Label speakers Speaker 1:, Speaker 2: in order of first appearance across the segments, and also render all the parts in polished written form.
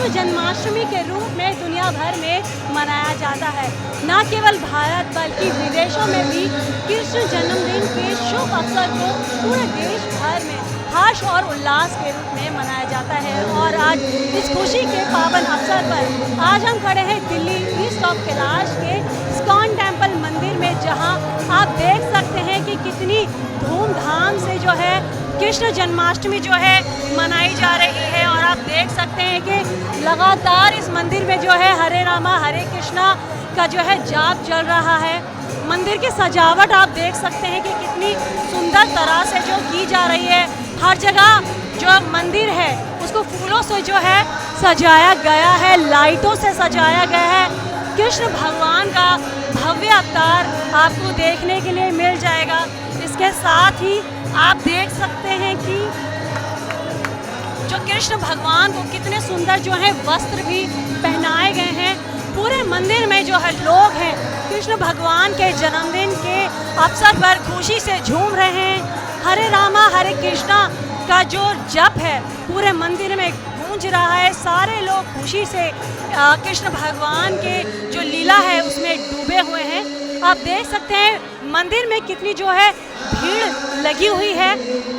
Speaker 1: कृष्ण जन्माष्टमी के रूप में दुनिया भर में मनाया जाता है। न केवल भारत बल्कि विदेशों में भी कृष्ण जन्मदिन के शुभ अवसर को पूरे देश भर में हर्ष और उल्लास के रूप में मनाया जाता है। और आज इस खुशी के पावन अवसर पर आज हम खड़े हैं दिल्ली ईस्ट ऑफ कैलाश के इस्कॉन टेम्पल मंदिर में, जहां आप देख सकते हैं कि कितनी धूमधाम से जो है कृष्ण जन्माष्टमी जो है मनाई जा रही है। और आप देख सकते हैं कि लगातार इस मंदिर में जो है हरे रामा हरे कृष्णा का जो है जाप चल रहा है। मंदिर की सजावट आप देख सकते हैं कि कितनी सुंदर तरह से जो की जा रही है। हर जगह जो मंदिर है उसको फूलों से जो है सजाया गया है, लाइटों से सजाया गया है। कृष्ण भगवान का भव्य अवतार आपको देखने के लिए मिल जाएगा। इसके साथ ही आप देख सकते हैं कि जो कृष्ण भगवान को कितने सुंदर जो है वस्त्र भी पहनाए गए हैं। पूरे मंदिर में जो है लोग हैं कृष्ण भगवान के जन्मदिन के अवसर पर खुशी से झूम रहे हैं। हरे रामा हरे कृष्णा का जो जप है पूरे मंदिर में गूंज रहा है। सारे लोग खुशी से कृष्ण भगवान के जो लीला है उसमें डूबे हुए हैं। आप देख सकते हैं मंदिर में कितनी जो है भीड़ लगी हुई है।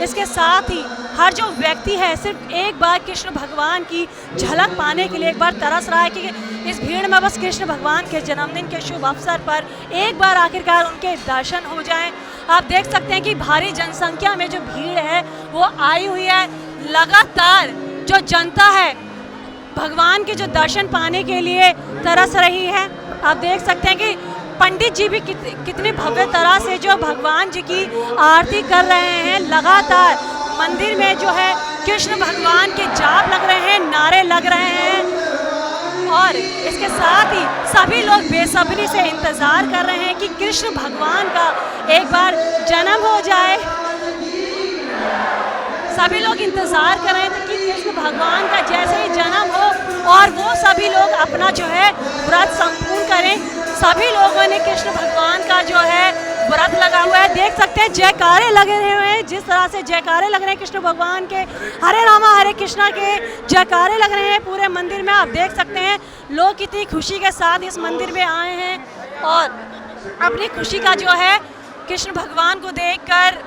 Speaker 1: इसके साथ ही हर जो व्यक्ति है सिर्फ एक बार कृष्ण भगवान की झलक पाने के लिए एक बार तरस रहा है कि इस भीड़ में बस कृष्ण भगवान के जन्मदिन के शुभ अवसर पर एक बार आखिरकार उनके दर्शन हो जाएं। आप देख सकते हैं कि भारी जनसंख्या में जो भीड़ है वो आई हुई है। लगातार जो जनता है भगवान के जो दर्शन पाने के लिए तरस रही है। आप देख सकते हैं कि पंडित जी भी कितने भव्य तरह से जो भगवान जी की आरती कर रहे हैं। लगातार मंदिर में जो है कृष्ण भगवान के जाप लग रहे हैं, नारे लग रहे हैं। और इसके साथ ही सभी लोग बेसब्री से इंतज़ार कर रहे हैं कि कृष्ण भगवान का एक बार जन्म हो जाए। सभी लोग इंतज़ार कर रहे हैं कि कृष्ण भगवान का जैसे ही जन्म हो और वो सभी लोग अपना जो है व्रत संपूर्ण करें। सभी लोगों ने कृष्ण भगवान का जो है व्रत लगा हुआ है। देख सकते हैं जयकारे लगे हुए हैं, जिस तरह से जयकारे लग रहे हैं कृष्ण भगवान के, हरे रामा हरे कृष्णा के जयकारे लग रहे हैं पूरे मंदिर में। आप देख सकते हैं लोग कितनी खुशी के साथ इस मंदिर में आए हैं और अपनी खुशी का जो है कृष्ण भगवान को देखकर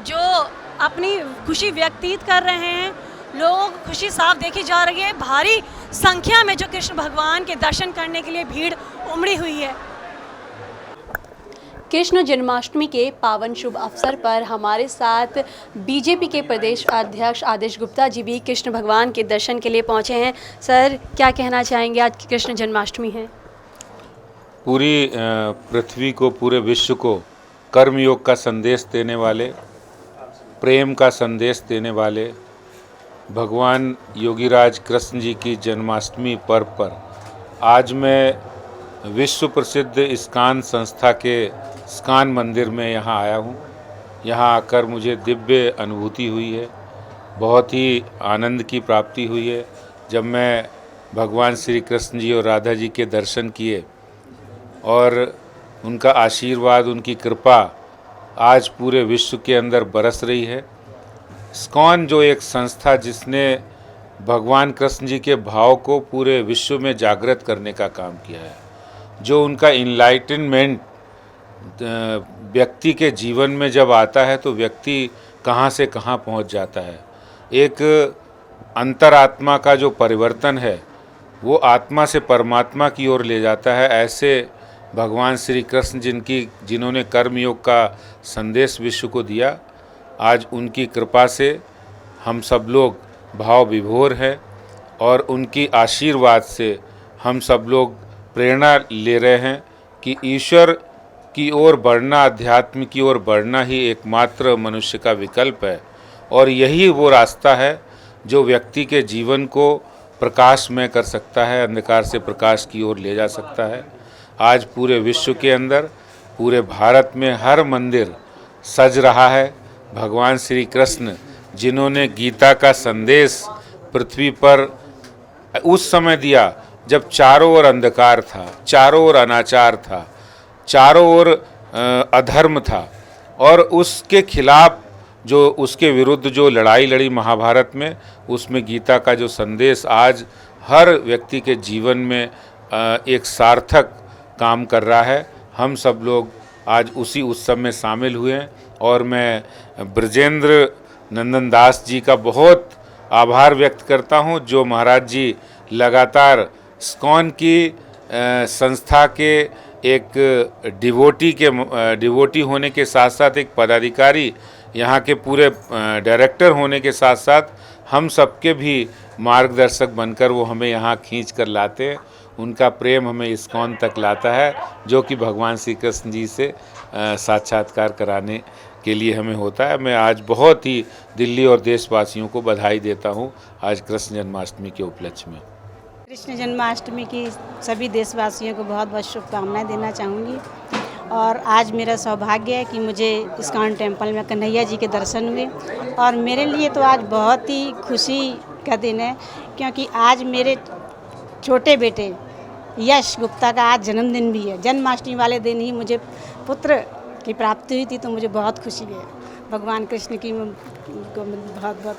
Speaker 1: जो अपनी खुशी व्यतीत कर रहे हैं। लोगों को खुशी साफ देखी जा रही है। भारी संख्या में जो कृष्ण भगवान के दर्शन करने के लिए भीड़ उमड़ी हुई है। कृष्ण जन्माष्टमी के पावन शुभ अवसर पर हमारे साथ बीजेपी के प्रदेश अध्यक्ष आदेश गुप्ता जी भी कृष्ण भगवान के दर्शन के लिए पहुंचे हैं। सर, क्या कहना चाहेंगे? आज की कृष्ण जन्माष्टमी है।
Speaker 2: पूरी पृथ्वी को, पूरे विश्व को कर्मयोग का संदेश देने वाले, प्रेम का संदेश देने वाले भगवान योगीराज कृष्ण जी की जन्माष्टमी पर्व पर आज मैं विश्व प्रसिद्ध इस्कॉन संस्था के इस्कॉन मंदिर में यहाँ आया हूँ। यहाँ आकर मुझे दिव्य अनुभूति हुई है, बहुत ही आनंद की प्राप्ति हुई है जब मैं भगवान श्री कृष्ण जी और राधा जी के दर्शन किए और उनका आशीर्वाद, उनकी कृपा आज पूरे विश्व के अंदर बरस रही है। इस्कॉन जो एक संस्था जिसने भगवान कृष्ण जी के भाव को पूरे विश्व में जागृत करने का काम किया है, जो उनका इनलाइटनमेंट व्यक्ति के जीवन में जब आता है तो व्यक्ति कहाँ से कहाँ पहुँच जाता है। एक अंतरात्मा का जो परिवर्तन है वो आत्मा से परमात्मा की ओर ले जाता है। ऐसे भगवान श्री कृष्ण जिन्होंने कर्मयोग का संदेश विश्व को दिया, आज उनकी कृपा से हम सब लोग भाव विभोर हैं और उनकी आशीर्वाद से हम सब लोग प्रेरणा ले रहे हैं कि ईश्वर की ओर बढ़ना, अध्यात्म की ओर बढ़ना ही एकमात्र मनुष्य का विकल्प है। और यही वो रास्ता है जो व्यक्ति के जीवन को प्रकाशमय कर सकता है, अंधकार से प्रकाश की ओर ले जा सकता है। आज पूरे विश्व के अंदर, पूरे भारत में हर मंदिर सज रहा है। भगवान श्री कृष्ण जिन्होंने गीता का संदेश पृथ्वी पर उस समय दिया जब चारों ओर अंधकार था, चारों ओर अनाचार था, चारों ओर अधर्म था और उसके खिलाफ जो उसके विरुद्ध जो लड़ाई लड़ी महाभारत में, उसमें गीता का जो संदेश आज हर व्यक्ति के जीवन में एक सार्थक काम कर रहा है। हम सब लोग आज उसी उत्सव में शामिल हुए हैं और मैं ब्रजेंद्र नंदन दास जी का बहुत आभार व्यक्त करता हूं, जो महाराज जी लगातार इस्कॉन की संस्था के एक डिवोटी होने के साथ साथ एक पदाधिकारी, यहाँ के पूरे डायरेक्टर होने के साथ साथ हम सबके भी मार्गदर्शक बनकर वो हमें यहाँ खींच कर लाते हैं। उनका प्रेम हमें इस्कॉन तक लाता है, जो कि भगवान श्री कृष्ण जी से साक्षात्कार कराने के लिए हमें होता है। मैं आज बहुत ही दिल्ली और देशवासियों को बधाई देता हूँ आज कृष्ण जन्माष्टमी के उपलक्ष्य में।
Speaker 3: कृष्ण जन्माष्टमी की सभी देशवासियों को बहुत बहुत शुभकामनाएं देना चाहूँगी। और आज मेरा सौभाग्य है कि मुझे इस्कॉन टेम्पल में कन्हैया जी के दर्शन हुए, और मेरे लिए तो आज बहुत ही खुशी का दिन है, क्योंकि आज मेरे छोटे बेटे यश गुप्ता का आज जन्मदिन भी है। जन्माष्टमी वाले दिन ही मुझे पुत्र की प्राप्ति हुई थी, तो मुझे बहुत खुशी है। भगवान कृष्ण की को बहुत बहुत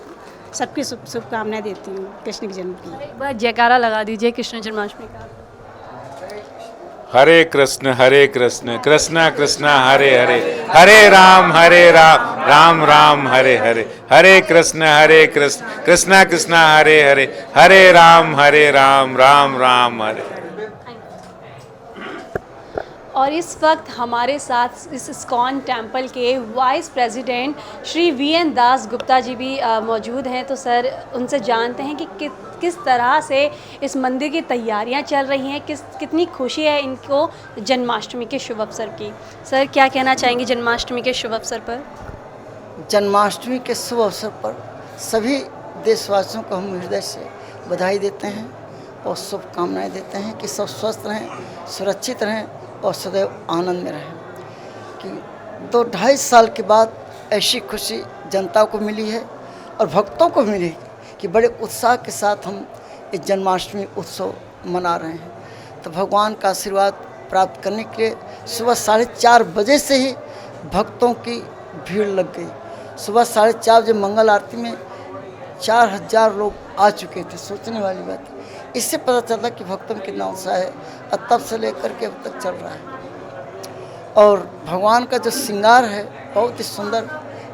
Speaker 3: सबकी शुभकामनाएं देती हूँ कृष्ण के जन्म की।
Speaker 1: एक बार जयकारा लगा दीजिए कृष्ण जन्माष्टमी का।
Speaker 2: हरे कृष्ण कृष्ण कृष्ण हरे हरे, हरे राम राम राम हरे हरे, हरे कृष्ण कृष्ण कृष्ण हरे हरे, हरे राम राम राम हरे।
Speaker 1: और इस वक्त हमारे साथ इस इस्कॉन टेम्पल के vice president Shri VN Das Gupta ji भी मौजूद हैं। तो सर, उनसे जानते हैं कि किस तरह से इस मंदिर की तैयारियां चल रही हैं, कितनी खुशी है इनको जन्माष्टमी के शुभ अवसर की। सर, क्या कहना चाहेंगे जन्माष्टमी के शुभ अवसर पर?
Speaker 4: जन्माष्टमी के शुभ अवसर पर सभी देशवासियों को हम हृदय से बधाई देते हैं और शुभकामनाएं देते हैं कि सब स्वस्थ रहें, सुरक्षित रहें और सदैव आनंद में रहें। कि 2-2.5 साल के बाद ऐसी खुशी जनता को मिली है और भक्तों को मिली है कि बड़े उत्साह के साथ हम इस जन्माष्टमी उत्सव मना रहे हैं। तो भगवान का आशीर्वाद प्राप्त करने के लिए सुबह 4:30 बजे से ही भक्तों की भीड़ लग गई। सुबह 4:30 बजे मंगल आरती में 4000 लोग आ चुके थे। सोचने वाली बात है। इससे पता चलता कि भक्तों में कितना उत्साह है, और तब से लेकर के अब तक चल रहा है। और भगवान का जो श्रृंगार है बहुत ही सुंदर,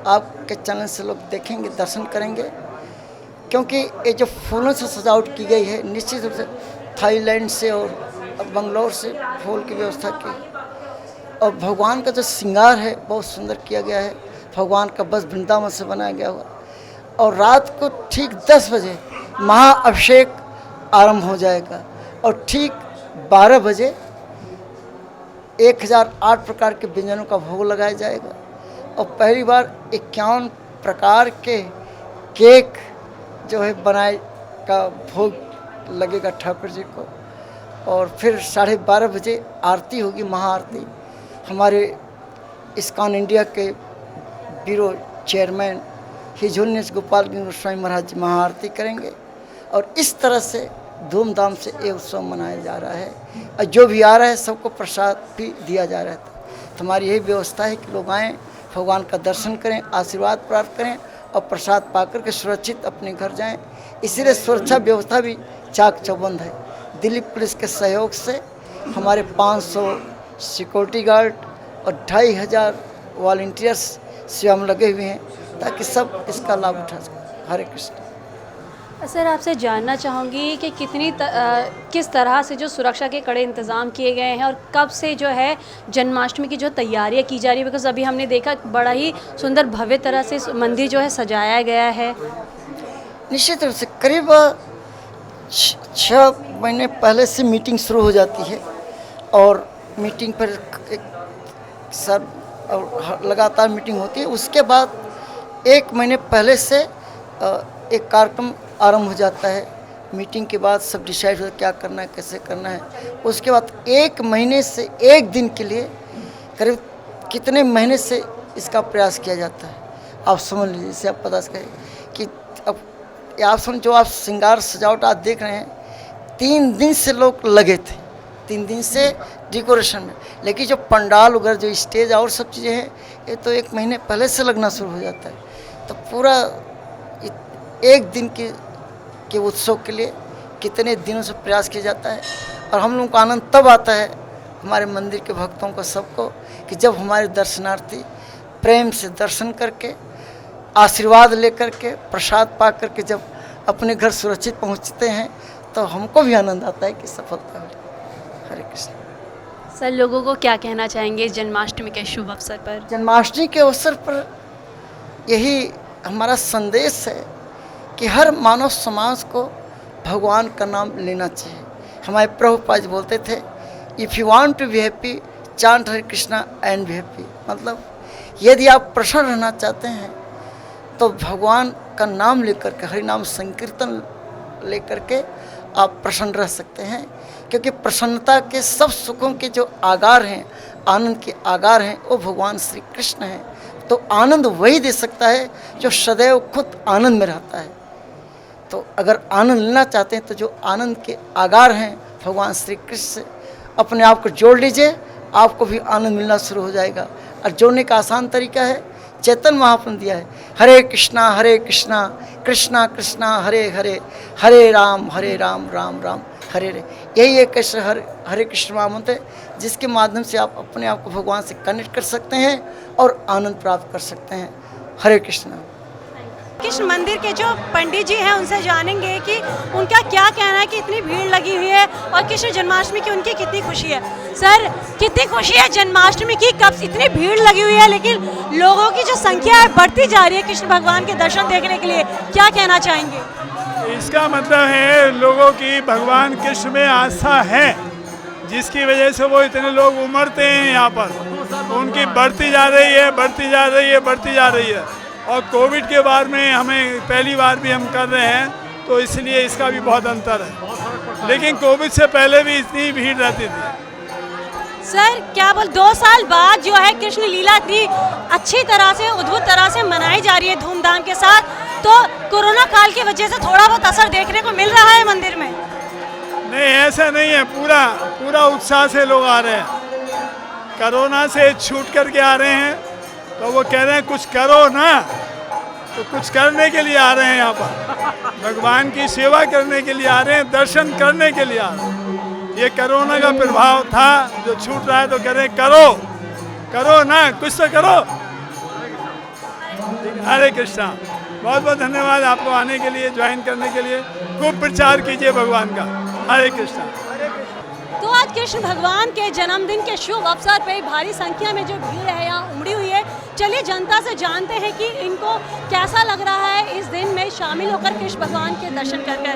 Speaker 4: आपके चैनल से लोग देखेंगे, दर्शन करेंगे, क्योंकि ये जो फूलों से सजावट की गई है, निश्चित रूप से थाईलैंड से और बंगलोर से फूल की व्यवस्था की। और भगवान का जो श्रृंगार है बहुत सुंदर किया गया है। भगवान का बस वृंदावन से बनाया गया हुआ। और रात को ठीक 10 बजे महाअभिषेक आरंभ हो जाएगा और ठीक 12 बजे 1008 प्रकार के व्यंजनों का भोग लगाया जाएगा। और पहली बार 51 प्रकार के केक जो है बनाए का भोग लगेगा ठाकुर जी को। और फिर 12:30 बजे आरती होगी, महाआरती। हमारे इस्कॉन इंडिया के ब्यूरो चेयरमैन हिजोनियस गोपाल गोस्वामी महाराज जी महाआरती करेंगे। और इस तरह से धूमधाम से ये उत्सव मनाया जा रहा है। और जो भी आ रहा है सबको प्रसाद भी दिया जा रहा है। तो हमारी यही व्यवस्था है कि लोग आएँ, भगवान का दर्शन करें, आशीर्वाद प्राप्त करें और प्रसाद पाकर के सुरक्षित अपने घर जाएं। इसीलिए सुरक्षा व्यवस्था भी चाक चौबंद है। दिल्ली पुलिस के सहयोग से हमारे 500 सिक्योरिटी गार्ड और 2500 वॉलंटियर्स सेवा में लगे हुए हैं, ताकि सब इसका लाभ उठा सकें। हरे कृष्ण।
Speaker 1: सर, आपसे जानना चाहूँगी कि किस तरह से जो सुरक्षा के कड़े इंतज़ाम किए गए हैं और कब से जो है जन्माष्टमी की जो तैयारियां की जा रही है, बिकॉज अभी हमने देखा बड़ा ही सुंदर भव्य तरह से मंदिर जो है सजाया गया है।
Speaker 4: निश्चित रूप से करीब 6 महीने पहले से मीटिंग शुरू हो जाती है और मीटिंग पर सब और लगातार मीटिंग होती है। उसके बाद 1 महीने पहले से एक कार्यक्रम आरंभ हो जाता है। मीटिंग के बाद सब डिसाइड होता है क्या करना है, कैसे करना है। उसके बाद 1 महीने से 1 दिन के लिए करीब कितने महीने से इसका प्रयास किया जाता है, आप समझ लीजिए। इससे आप पता करें कि अब आप समझ, जो आप श्रृंगार सजावट आप देख रहे हैं, 3 दिन से लोग लगे थे, 3 दिन से डेकोरेशन में। लेकिन जो पंडाल वगैरह, जो स्टेज और सब चीज़ें हैं, ये तो 1 महीने पहले से लगना शुरू हो जाता है। तो पूरा एक दिन के उत्सव के लिए कितने दिनों से प्रयास किया जाता है। और हम लोगों को आनंद तब आता है हमारे मंदिर के भक्तों को, सबको, कि जब हमारे दर्शनार्थी प्रेम से दर्शन करके, आशीर्वाद लेकर के, प्रसाद पा करके जब अपने घर सुरक्षित पहुंचते हैं तो हमको भी आनंद आता है कि सफलता मिली। हरे कृष्ण।
Speaker 1: सर, लोगों को क्या कहना चाहेंगे इस जन्माष्टमी के शुभ अवसर पर?
Speaker 4: जन्माष्टमी के अवसर पर यही हमारा संदेश है कि हर मानव समाज को भगवान का नाम लेना चाहिए। हमारे प्रभुपाद जी बोलते थे, if you want to be happy chant Hare Krishna and be happy. मतलब यदि आप प्रसन्न रहना चाहते हैं तो भगवान का नाम लेकर के, हरि नाम संकीर्तन लेकर के आप प्रसन्न रह सकते हैं। क्योंकि प्रसन्नता के सब सुखों के जो आगार हैं, आनंद के आगार हैं, वो भगवान श्री कृष्ण हैं। तो आनंद वही दे सकता है जो सदैव खुद आनंद में रहता है। तो अगर आनंद लेना चाहते हैं तो जो आनंद के आगार हैं भगवान श्री कृष्ण से अपने आप को जोड़ लीजिए, आपको भी आनंद मिलना शुरू हो जाएगा। और जोड़ने का आसान तरीका है, चैतन्य महाप्रभु ने दिया है, हरे कृष्णा कृष्णा कृष्णा हरे हरे, हरे राम राम राम हरे हरे। यही एक हरे कृष्ण महामंत्र है जिसके माध्यम से आप अपने आप को भगवान से कनेक्ट कर सकते हैं और आनंद प्राप्त कर सकते हैं। हरे कृष्ण।
Speaker 1: कृष्ण मंदिर के जो पंडित जी हैं उनसे जानेंगे कि उनका क्या कहना है कि इतनी भीड़ लगी हुई है और कृष्ण जन्माष्टमी की उनकी कितनी खुशी है। सर, कितनी खुशी है जन्माष्टमी की, कब इतनी भीड़ लगी हुई है लेकिन लोगों की जो संख्या है बढ़ती जा रही है कृष्ण भगवान के दर्शन देखने के लिए, क्या कहना चाहेंगे?
Speaker 5: इसका मतलब है लोगों की भगवान कृष्ण में आस्था है, जिसकी वजह से वो इतने लोग उमड़ते हैं यहाँ पर। उनकी बढ़ती जा रही है। और कोविड के बाद में हमें पहली बार भी हम कर रहे हैं तो इसलिए इसका भी बहुत अंतर है, लेकिन कोविड से पहले भी इतनी भीड़ रहती थी।
Speaker 1: सर, क्या बोल 2 साल बाद जो है कृष्ण लीला इतनी अच्छी तरह से, अद्भुत तरह से मनाई जा रही है धूमधाम के साथ, तो कोरोना काल की वजह से थोड़ा बहुत असर देखने को मिल रहा है मंदिर में?
Speaker 5: नहीं, ऐसा नहीं है, पूरा उत्साह से लोग आ रहे हैं। कोरोना से छूट करके आ रहे हैं तो वो कह रहे हैं कुछ करो ना, तो कुछ करने के लिए आ रहे हैं यहाँ पर, भगवान की सेवा करने के लिए आ रहे हैं, दर्शन करने के लिए आ रहे हैं। ये कोरोना का प्रभाव था जो छूट रहा है, तो कह रहे हैं करो ना, कुछ तो करो। हरे कृष्णा। बहुत बहुत धन्यवाद आपको आने के लिए, ज्वाइन करने के लिए। खूब प्रचार कीजिए भगवान का। हरे कृष्णा।
Speaker 1: तो आज कृष्ण भगवान के जन्मदिन के शुभ अवसर पर भारी संख्या में जो भीड़ है यहाँ उमड़ी हुई है। चलिए जनता से जानते हैं कि इनको कैसा लग रहा है इस दिन में शामिल होकर कृष्ण भगवान के दर्शन कर कर।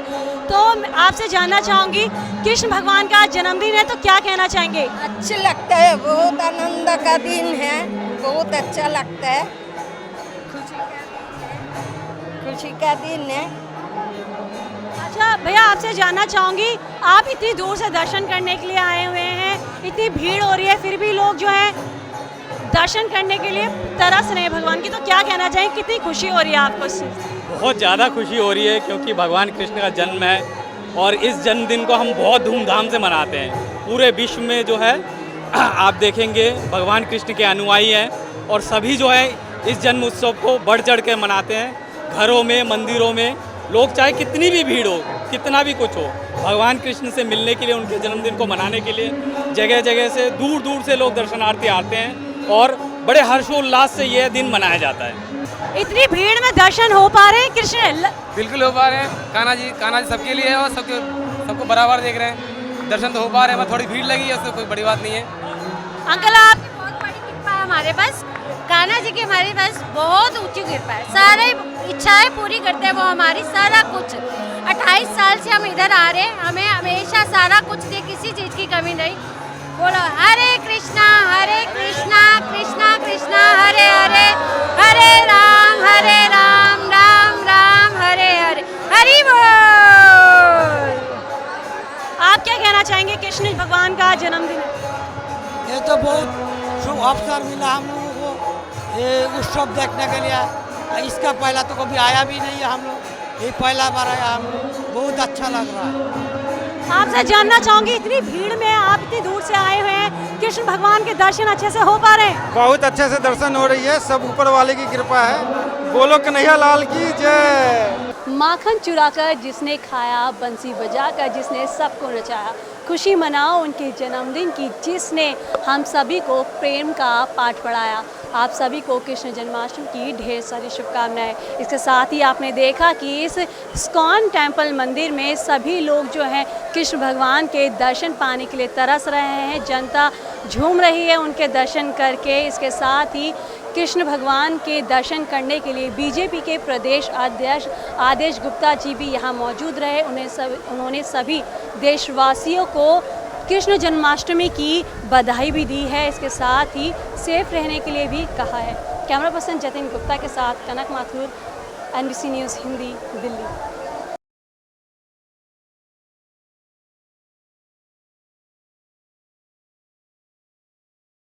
Speaker 1: तो आपसे जानना चाहूँगी, कृष्ण भगवान का जन्मदिन है तो क्या कहना चाहेंगे?
Speaker 6: अच्छा लगता है, बहुत आनंद का दिन है, बहुत अच्छा लगता है, खुशी का दिन है।
Speaker 1: अच्छा भैया, आपसे जानना चाहूँगी, आप इतनी दूर से दर्शन करने के लिए आए हुए हैं, इतनी भीड़ हो रही है फिर भी लोग जो है दर्शन करने के लिए तरस रहे हैं भगवान की, तो क्या कहना चाहेंगे, कितनी खुशी हो रही है आपको?
Speaker 7: बहुत ज़्यादा खुशी हो रही है क्योंकि भगवान कृष्ण का जन्म है और इस जन्मदिन को हम बहुत धूमधाम से मनाते हैं। पूरे विश्व में जो है आप देखेंगे भगवान कृष्ण के अनुयायी हैं और सभी जो है इस जन्म उत्सव को बढ़ चढ़ के मनाते हैं। घरों में, मंदिरों में लोग चाहे कितनी भी भीड़ हो, कितना भी कुछ हो, भगवान कृष्ण से मिलने के लिए, उनके जन्मदिन को मनाने के लिए जगह जगह से, दूर दूर से लोग दर्शनार्थी आते हैं और बड़े हर्षोल्लास से यह दिन मनाया जाता है।
Speaker 1: इतनी भीड़ में दर्शन हो पा रहे हैं कृष्ण?
Speaker 8: बिल्कुल हो पा रहे हैं। कान्हा जी सबके लिए है और सबको बराबर देख रहे हैं, दर्शन तो हो पा रहे हैं। थोड़ी भीड़ लगी है, उससे कोई बड़ी बात नहीं है।
Speaker 1: अंकल, आप?
Speaker 9: बहुत बड़ी कृपा है हमारे पास, कान्हा जी की हमारे पास बहुत ऊंची कृपा है। सारे इच्छाएं पूरी करते हैं वो हमारी, सारा कुछ। 28 साल से हम इधर आ रहे हैं, हमें हमेशा सारा कुछ दे, किसी चीज़ की कमी नहीं। बोलो हरे कृष्णा कृष्णा कृष्णा हरे हरे, हरे राम राम राम हरे हरे, हरि बोल।
Speaker 1: आप क्या कहना चाहेंगे, कृष्ण भगवान का जन्मदिन?
Speaker 10: ये तो बहुत शुभ अवसर मिला हम लोगों को ये उत्सव देखने के लिए। इसका पहला तो कभी आया भी नहीं है हम लोग, ये पहला बार आया हम लोग, बहुत अच्छा लग रहा है।
Speaker 1: आपसे जानना चाहूँगी, इतनी भीड़ में आप इतनी दूर से आए हुए हैं, कृष्ण भगवान के दर्शन अच्छे से हो पा रहे हैं?
Speaker 10: बहुत अच्छे से दर्शन हो रही है, सब ऊपर वाले की कृपा है, बोलो कन्हैया लाल की जय।
Speaker 1: माखन चुराकर जिसने खाया, बंसी बजाकर जिसने सबको नचाया, खुशी मनाओ उनके जन्मदिन की जिसने हम सभी को प्रेम का पाठ पढ़ाया। आप सभी को कृष्ण जन्माष्टमी की ढेर सारी शुभकामनाएं। इसके साथ ही आपने देखा कि इस इस्कॉन टेम्पल मंदिर में सभी लोग जो हैं कृष्ण भगवान के दर्शन पाने के लिए तरस रहे हैं। जनता झूम रही है उनके दर्शन करके। इसके साथ ही कृष्ण भगवान के दर्शन करने के लिए बीजेपी के प्रदेश अध्यक्ष आदेश गुप्ता जी भी यहाँ मौजूद रहे। उन्होंने सभी देशवासियों को कृष्ण जन्माष्टमी की बधाई भी दी है। इसके साथ ही सेफ रहने के लिए भी कहा है। कैमरा पर्सन जतिन गुप्ता के साथ कनक माथुर, NBC न्यूज़ हिंदी, दिल्ली।